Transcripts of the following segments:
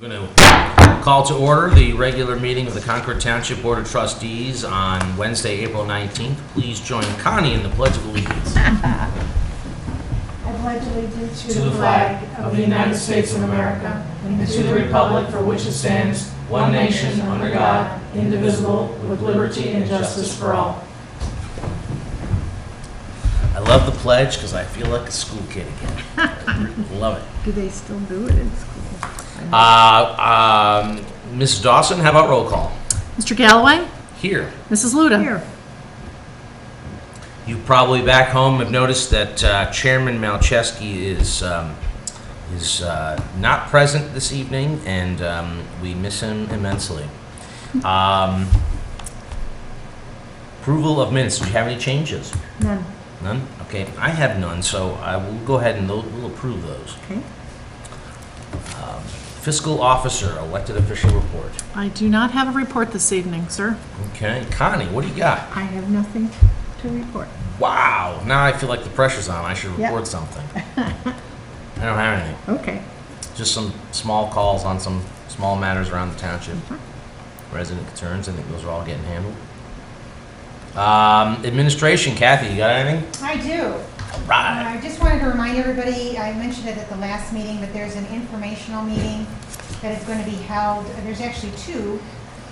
I'm going to call to order the regular meeting of the Concord Township Board of Trustees on Wednesday, April 19th. Please join Connie in the Pledge of Allegiance. I pledge allegiance to the flag of the United States of America and to the republic for which it stands, one nation, under God, indivisible, with liberty and justice for all. I love the pledge because I feel like a school kid again. Love it. Do they still do it in school? Ms. Dawson, how about roll call? Mr. Galloway? Here. Mrs. Luda? Here. You probably back home have noticed that Chairman Malcheski is not present this evening, and we miss him immensely. Approval of minutes. Do you have any changes? None. None? Okay, I have none, so I will go ahead and we'll approve those. Okay. Fiscal officer, elected official report. I do not have a report this evening, sir. Okay, Connie, what do you got? I have nothing to report. Wow, now I feel like the pressure's on. I should Yep. report something. I don't have anything. Okay. Just some small calls on some small matters around the township. Resident concerns, I think those are all getting handled. Administration, Kathy, you got anything? I do. Right. I just wanted to remind everybody, I mentioned it at the last meeting, but there's an informational meeting that is going to be held. There's actually two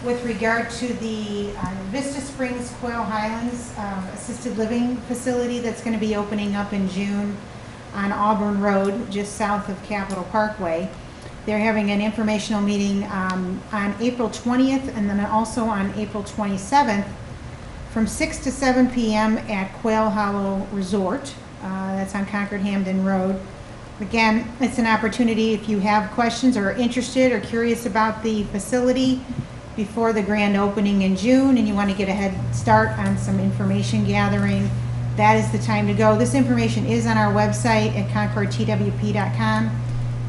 with regard to the Vista Springs Quail Highlands assisted living facility that's going to be opening up in June on Auburn Road, just south of Capitol Parkway. They're having an informational meeting on April 20th and then also on April 27th from 6 to 7 p.m. at Quail Hollow Resort. That's on Concord-Hamden Road. Again, it's an opportunity if you have questions or are interested or curious about the facility before the grand opening in June and you want to get a head start on some information gathering, that is the time to go. This information is on our website at concordtwp.com.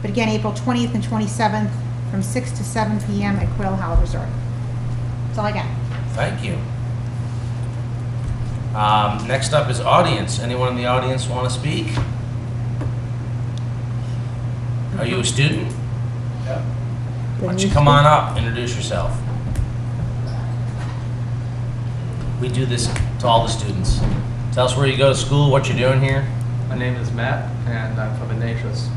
But again, April 20th and 27th from 6 to 7 p.m. at Quail Hollow Resort. That's all I got. Thank you. Next up is audience. Anyone in the audience want to speak? Are you a student? Yeah. Why don't you come on up, introduce yourself. We do this to all the students. Tell us where you go to school, what you're doing here. My name is Matt, and I'm from Ignatius.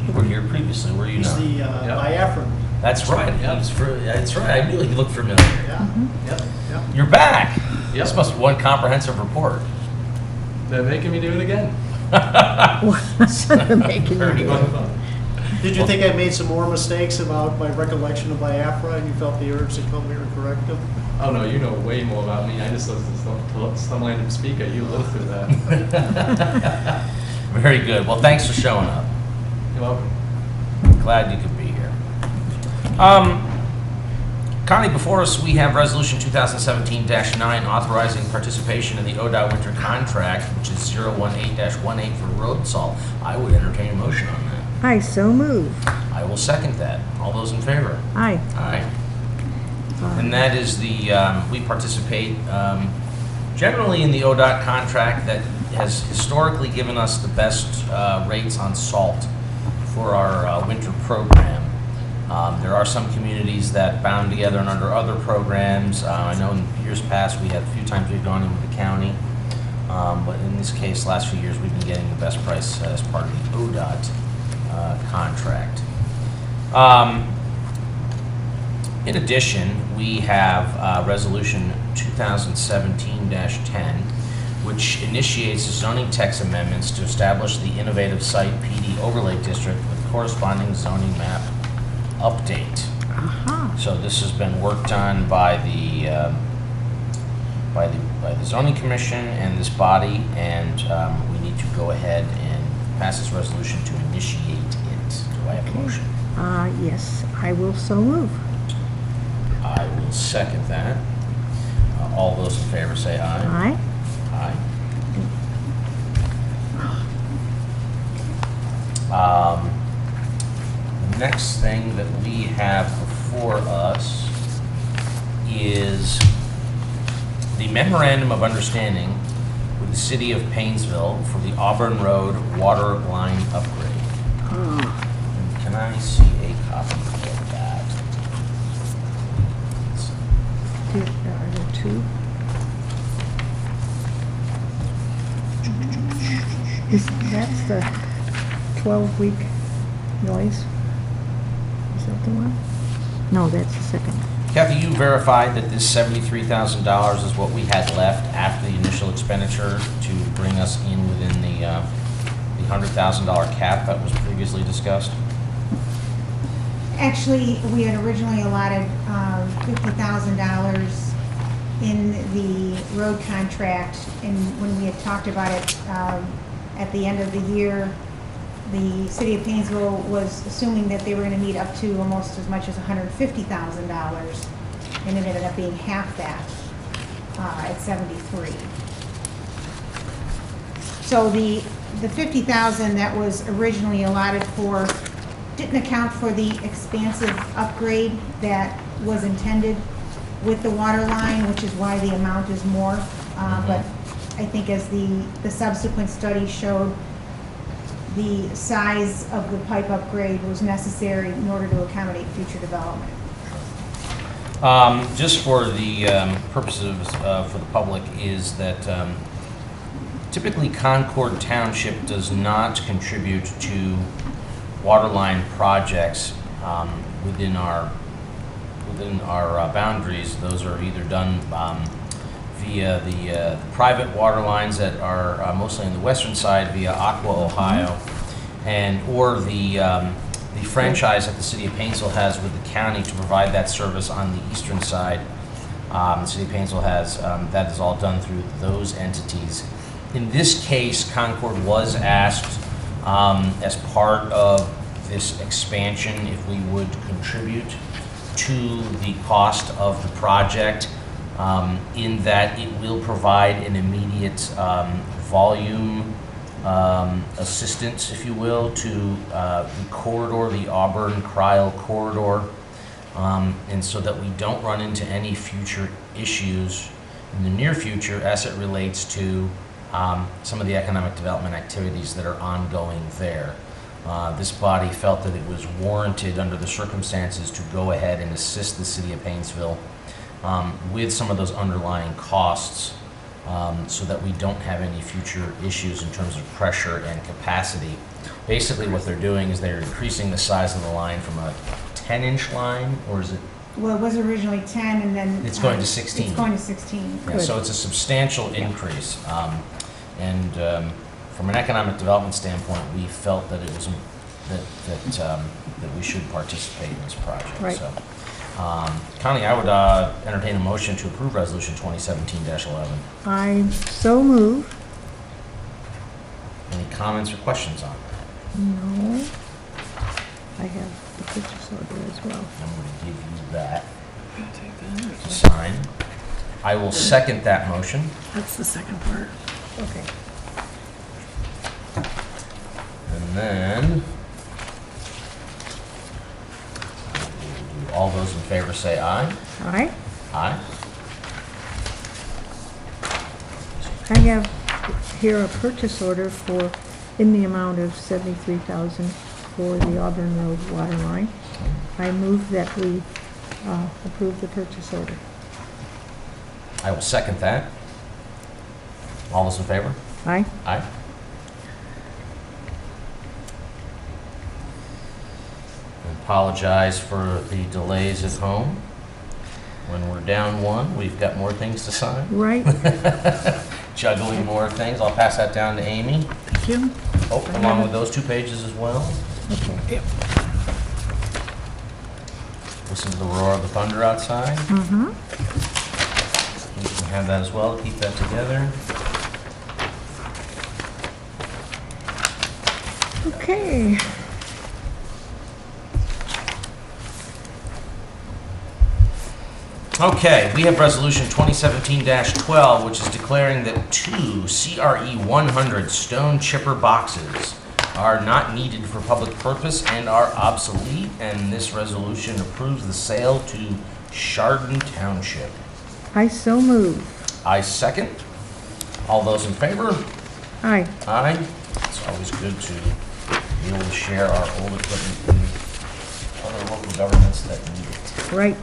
You were here previously, were you He's not? the Biafran. That's right. Yep. That's right. I knew he looked familiar. Yeah. Yep. Yep. You're back. Yep. This must be one comprehensive report. They're making me do it again. Making Very you- good. Did you think I made some more mistakes about my recollection of Biafra and you felt the urge to come here and correct them? Oh no, you know way more about me. I just listened to some random speaker. You lived through that. Very good. Well, thanks for showing up. You're welcome. Glad you could be here. Connie, before us we have Resolution 2017-9 authorizing participation in the ODOT winter contract, which is 018-18 for road salt. I would entertain a motion on that. I so move. I will second that. All those in favor? Aye. Aye. And that is the, we participate generally in the ODOT contract that has historically given us the best rates on salt for our winter program. There are some communities that bound together and under other programs. I know in years past we had a few times we've gone in with the county, but in this case, last few years we've been getting the best price as part of the ODOT contract. In addition, we have Resolution 2017-10, which initiates zoning text amendments to establish the Innovative Site PD Overlay District with corresponding zoning map update. So this has been worked on by the zoning commission and this body, and we need to go ahead and pass this resolution to initiate it. Do I have a motion? Yes, I will so move. I will second that. All those in favor say aye. Aye. Aye. The next thing that we have before us is the memorandum of understanding with the city of Painesville for the Auburn Road water line upgrade. Can I see a copy of that. Are there two? That's the 12-week noise? Is that the one? No, that's the second. Kathy, you verified that this $73,000 is what we had left after the initial expenditure to bring us in within the $100,000 cap that was previously discussed? Actually, we had originally allotted $50,000 in the road contract, and when we had talked about it at the end of the year, the city of Painesville was assuming that they were going to need up to almost as much as $150,000, and it ended up being half that at 73. So the 50,000 that was originally allotted for didn't account for the expansive upgrade that was intended with the water line, which is why the amount is more. But I think as the subsequent study showed, the size of the pipe upgrade was necessary in order to accommodate future development. Just for the purposes for the public is that typically Concord Township does not contribute to waterline projects within our boundaries. Those are either done via the private water lines that are mostly on the western side via Aqua, Ohio, and or the franchise that the city of Painesville has with the county to provide that service on the eastern side. The city of Painesville has that is all done through those entities. In this case, Concord was asked as part of this expansion if we would contribute to the cost of the project, in that it will provide an immediate volume assistance, if you will, to the corridor, the Auburn-Cryle corridor, and so that we don't run into any future issues in the near future as it relates to some of the economic development activities that are ongoing there. This body felt that it was warranted under the circumstances to go ahead and assist the city of Painesville with some of those underlying costs, so that we don't have any future issues in terms of pressure and capacity. Basically what they're doing is they're increasing the size of the line from a 10-inch line, or is it? Well, it was originally 10, and then It's going to 16. It's going to 16. Yeah, so it's a substantial increase. From an economic development standpoint, we felt that it was that we should participate in this project. Right. So, Connie, I would entertain a motion to approve Resolution 2017-11. I so move. Any comments or questions on that? No. I have the purchase order as well. I'm going to give you that to sign. I will second that motion. That's the second part. Okay. And then, all those in favor say aye. Aye. Aye. I have here a purchase order in the amount of $73,000 for the Auburn Road water line. I move that we approve the purchase order. I will second that. All those in favor? Aye. Aye. Apologize for the delays at home. When we're down one, we've got more things to sign. Right. Juggling more things. I'll pass that down to Amy. Thank you. Oh, along with those 2 pages as well. Okay. Listen to the roar of the thunder outside. Mm-hmm. You can have that as well to keep that together. Okay. Okay, we have Resolution 2017-12, which is declaring that 2 CRE 100 stone chipper boxes are not needed for public purpose and are obsolete, and this resolution approves the sale to Chardon Township. I so move. I second. All those in favor? Aye. Aye. It's always good to be able to share our old equipment other local governments that need it. Right.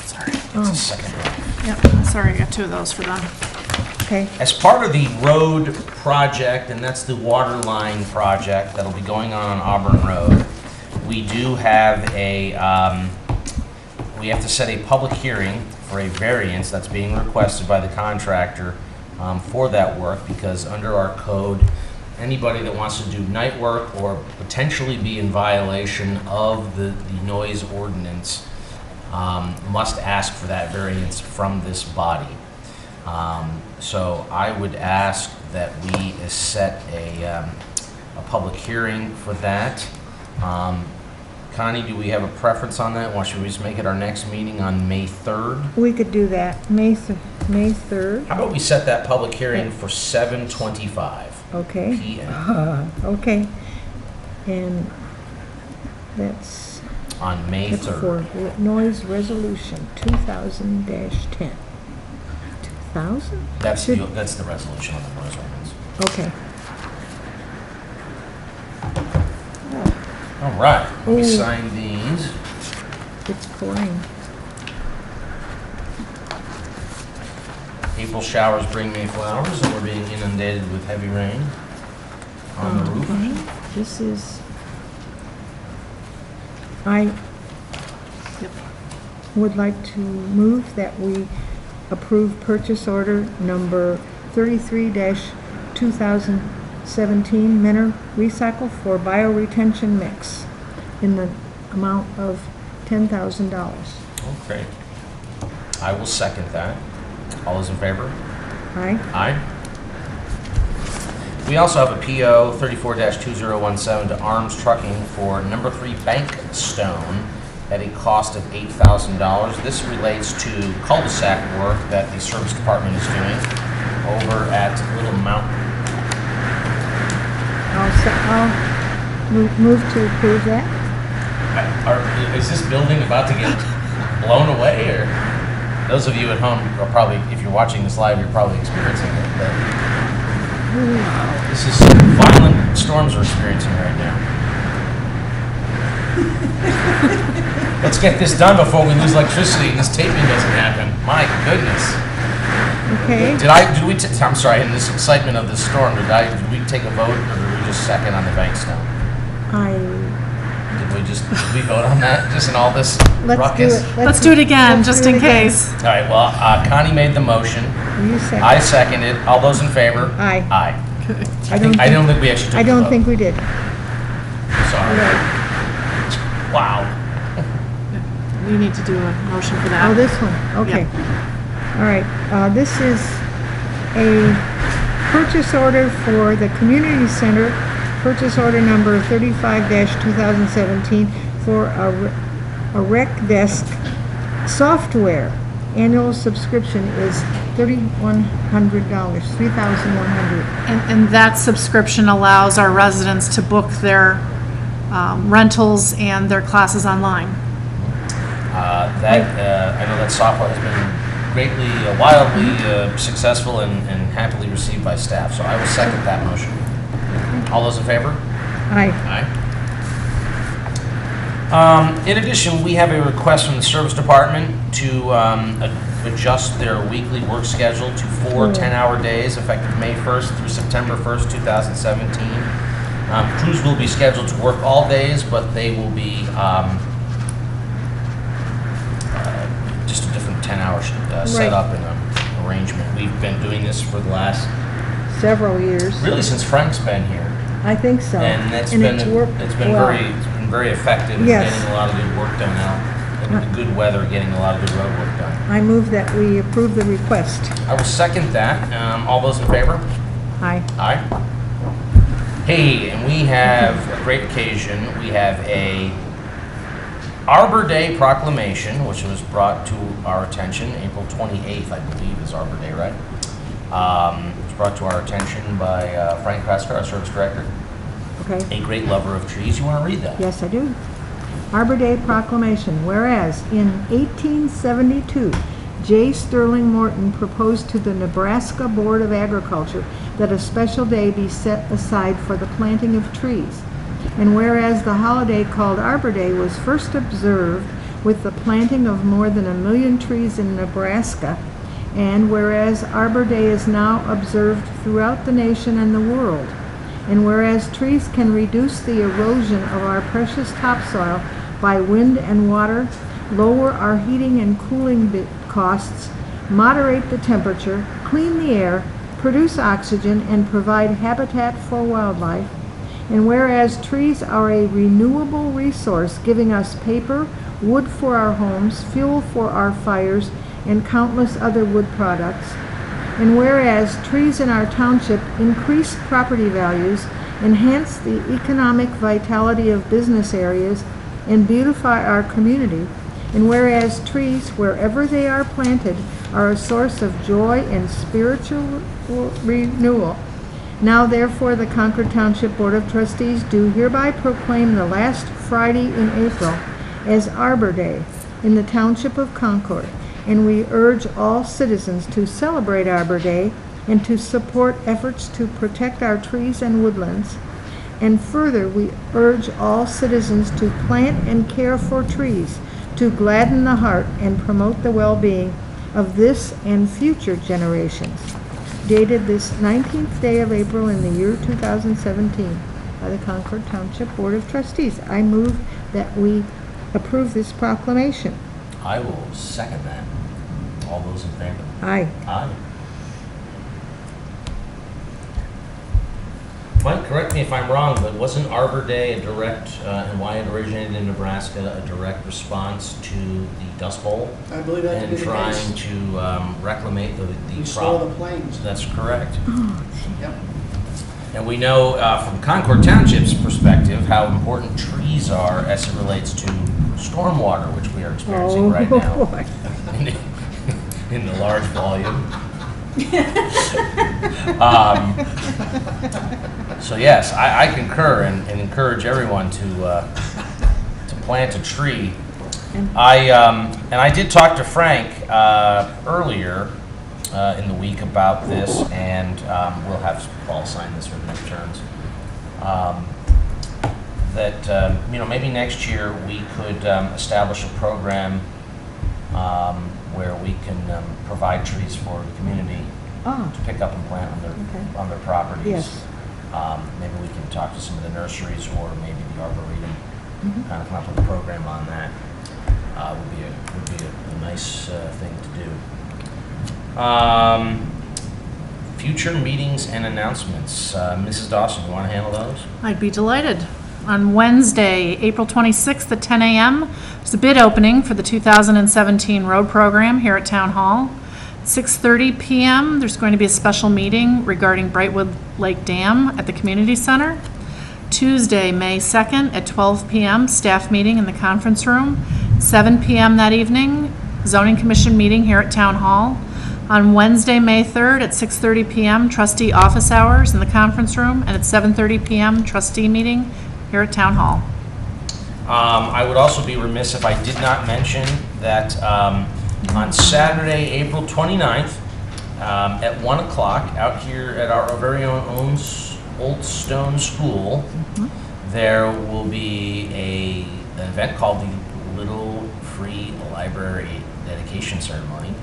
Sorry. It's a second one. Yep, sorry, I got two of those for them. Okay. As part of the road project, and that's the water line project that'll be going on Auburn Road, we do have we have to set a public hearing for a variance that's being requested by the contractor for that work, because under our code, anybody that wants to do night work or potentially be in violation of the noise ordinance must ask for that variance from this body. So I would ask that we set a public hearing for that. Connie, do we have a preference on that? Or should we just make it our next meeting on May 3rd? We could do that, May 3rd. How about we set that public hearing for 7:25 Okay. p.m. Okay. And that's on May 3rd? for noise resolution 2000-10. 2000? That's the resolution on the noise ordinance. Okay. All right, let me Ooh. sign these. It's pouring. April showers bring May flowers, and we're being inundated with heavy rain on the roof. Okay. This is, I Yep. would like to move that we approve purchase order number 33-2017 Menor Recycle for bioretention mix in the amount of $10,000. Okay. I will second that. All those in favor? Aye? Aye. We also have a PO 34-2017 to Arms Trucking for number 3 bank stone at a cost of $8,000. This relates to cul-de-sac work that the service department is doing over at Little Mountain. I'll move to approve that. Is this building about to get blown away, or those of you at home are probably, if you're watching this live, you're probably experiencing it. But this is violent storms we're experiencing right now. Let's get this done before we lose electricity and this taping doesn't happen. My goodness. Okay. I'm sorry, in this excitement of this storm, did we take a vote, or did we just second on the bank stone? Did we vote on that, just in all this Let's ruckus? do it. Let's do it again, let's just do it in again. case. All right, well, Connie made the motion. You second. I seconded. All those in favor? Aye. Aye. I don't I don't think we actually took I the don't vote. think we did. Sorry. Right. Wow. We need to do a motion for Oh, that. this one, okay. All right, this is a purchase order for the community center, purchase order number 35-2017 for a rec desk software. Annual subscription is $3,100, $3,100. And that subscription allows our residents to book their rentals and their classes online. I know that software has been greatly, wildly successful and happily received by staff. So I will second that motion. All those in favor? Aye. Aye. In addition, we have a request from the service department to adjust their weekly work schedule to 4 10-hour days effective May 1st through September 1st, 2017. Crews will be scheduled to work all days, but they will be just a different 10-hour setup and arrangement. We've been doing this for the last, Several years. really since Frank's been here. I think so. And it's it's been worked well. very effective in Yes. getting a lot of good work done out. And with the good weather, getting a lot of good road work done. I move that we approve the request. I will second that. All those in favor? Aye. Aye. Hey, and we have a great occasion. We have a Arbor Day proclamation, which was brought to our attention April 28th, I believe, is Arbor Day, right? It was brought to our attention by Frank Kresker, our service director, Okay. a great lover of trees. You want to read that? Yes, I do. Arbor Day Proclamation. Whereas in 1872, J. Sterling Morton proposed to the Nebraska Board of Agriculture that a special day be set aside for the planting of trees. And whereas the holiday called Arbor Day was first observed with the planting of more than 1 million trees in Nebraska, and whereas Arbor Day is now observed throughout the nation and the world, and whereas trees can reduce the erosion of our precious topsoil by wind and water, lower our heating and cooling costs, moderate the temperature, clean the air, produce oxygen, and provide habitat for wildlife, and whereas trees are a renewable resource giving us paper, wood for our homes, fuel for our fires, and countless other wood products, and whereas trees in our township increase property values, enhance the economic vitality of business areas, and beautify our community, and whereas trees, wherever they are planted, are a source of joy and spiritual renewal. Now therefore the Concord Township Board of Trustees do hereby proclaim the last Friday in April as Arbor Day in the Township of Concord, and we urge all citizens to celebrate Arbor Day and to support efforts to protect our trees and woodlands. And further, we urge all citizens to plant and care for trees to gladden the heart and promote the well-being of this and future generations. Dated this 19th day of April in the year 2017 by the Concord Township Board of Trustees. I move that we approve this proclamation. I will second that. All those in favor? Aye. Aye. Mike, correct me if I'm wrong, but wasn't Arbor Day a direct, and why it originated in Nebraska, a direct response to the Dust Bowl? I believe that to be And the trying case. to reclamate the Restore the crop. plains. That's correct. Yep. And we know from Concord Township's perspective how important trees are as it relates to stormwater, which we are experiencing right now boy. in the large volume. So yes, I concur and encourage everyone to plant a tree. And I did talk to Frank earlier in the week about this, and we'll have Paul sign this when it returns. That maybe next year we could establish a program where we can provide trees for the community to pick up and plant on their properties. Yes. Maybe we can talk to some of the nurseries or maybe the Arboretum, kind of come up with a program on that. Would be a nice thing to do. Future meetings and announcements. Mrs. Dawson, you want to handle those? I'd be delighted. On Wednesday, April 26th at 10 a.m., there's a bid opening for the 2017 road program here at Town Hall. 6:30 p.m., there's going to be a special meeting regarding Brightwood Lake Dam at the Community Center. Tuesday, May 2nd at 12 p.m., staff meeting in the conference room. 7 p.m. that evening, zoning commission meeting here at Town Hall. On Wednesday, May 3rd at 6:30 p.m., trustee office hours in the conference room, and at 7:30 p.m., trustee meeting here at Town Hall. I would also be remiss if I did not mention that on Saturday, April 29th, at 1 o'clock, out here at our very own Old Stone School, there will be an event called the Little Free Library Dedication Ceremony.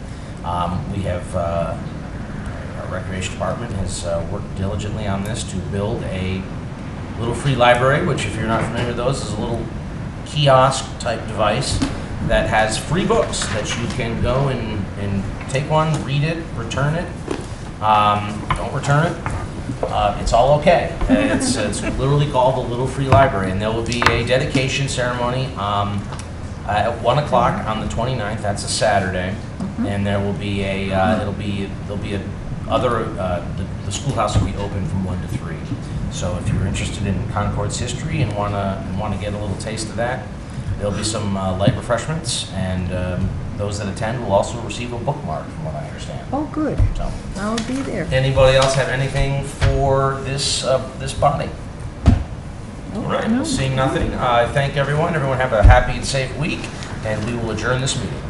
We have, our Recreation Department has worked diligently on this to build a Little Free Library, which, if you're not familiar with those, is a little kiosk-type device that has free books that you can go and take one, read it, return it. Don't return it. It's all okay. It's literally called the Little Free Library, and there will be a dedication ceremony at 1 o'clock on the 29th. That's a Saturday, and there will be the schoolhouse will be open from 1 to 3. So if you're interested in Concord's history and want to get a little taste of that, there'll be some light refreshments, and those that attend will also receive a bookmark, from what I understand. Oh, good. So, I'll be there. anybody else have anything for this body? All right, well, seeing nothing, I thank everyone. Everyone have a happy and safe week, and we will adjourn this meeting.